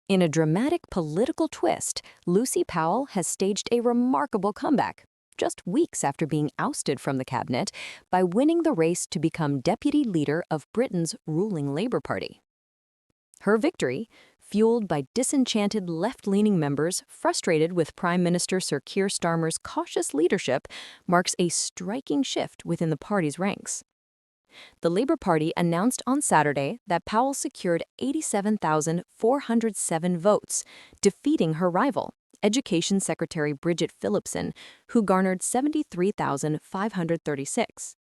In a dramatic political twist, Lucy Powell has staged a remarkable comeback, just weeks after being ousted from the cabinet, by winning the race to become deputy leader of Britain's ruling Labour Party. Her victory, fueled by disenchanted left-leaning members frustrated with Prime Minister Sir Keir Starmer's cautious leadership, marks a striking shift within the party's ranks. The Labour Party announced on Saturday that Powell secured 87,407 votes, defeating her rival, Education Secretary Bridget Phillipson, who garnered 73,536.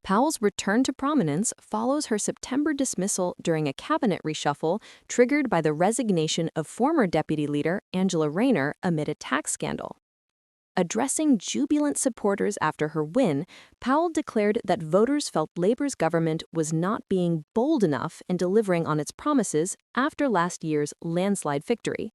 Powell's return to prominence follows her September dismissal during a cabinet reshuffle triggered by the resignation of former deputy leader Angela Rayner amid a tax scandal. Addressing jubilant supporters after her win, Powell declared that voters felt Labour's government was not being bold enough in delivering on its promises after last year's landslide victory.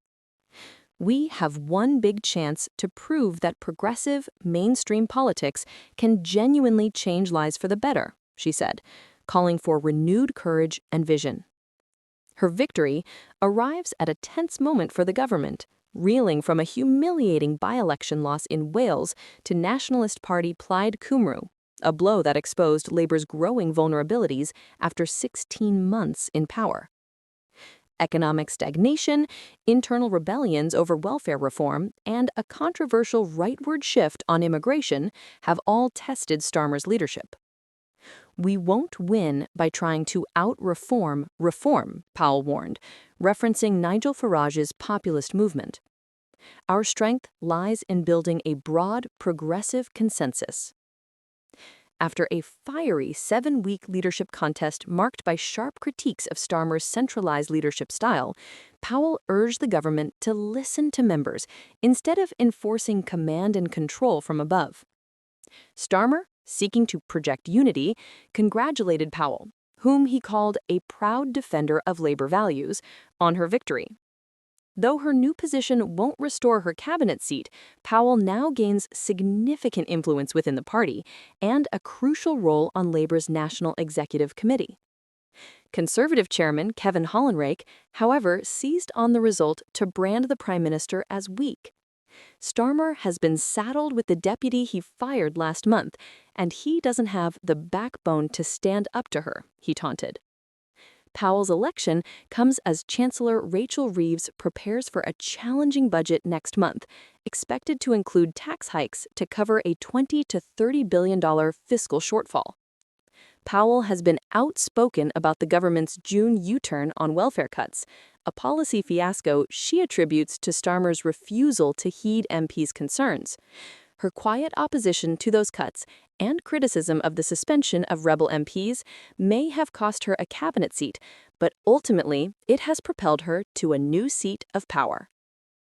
"We have one big chance to prove that progressive, mainstream politics can genuinely change lives for the better," she said, calling for renewed courage and vision. Her victory arrives at a tense moment for the government, reeling from a humiliating by-election loss in Wales to Nationalist Party Plaid Cymru, a blow that exposed Labour's growing vulnerabilities after 16 months in power. Economic stagnation, internal rebellions over welfare reform, and a controversial rightward shift on immigration have all tested Starmer's leadership. "We won't win by trying to out-reform reform," Powell warned, referencing Nigel Farage's populist movement. "Our strength lies in building a broad, progressive consensus." After a fiery 7-week leadership contest marked by sharp critiques of Starmer's centralized leadership style, Powell urged the government to listen to members instead of enforcing command and control from above. Starmer, seeking to project unity, congratulated Powell, whom he called a proud defender of Labour values, on her victory. Though her new position won't restore her cabinet seat, Powell now gains significant influence within the party and a crucial role on Labour's National Executive Committee. Conservative Chairman Kevin Hollinrake, however, seized on the result to brand the Prime Minister as weak. "Starmer has been saddled with the deputy he fired last month, and he doesn't have the backbone to stand up to her," he taunted. Powell's election comes as Chancellor Rachel Reeves prepares for a challenging budget next month, expected to include tax hikes to cover a $20 to $30 billion fiscal shortfall. Powell has been outspoken about the government's June U-turn on welfare cuts, a policy fiasco she attributes to Starmer's refusal to heed MPs' concerns. Her quiet opposition to those cuts and criticism of the suspension of rebel MPs may have cost her a cabinet seat, but ultimately it has propelled her to a new seat of power.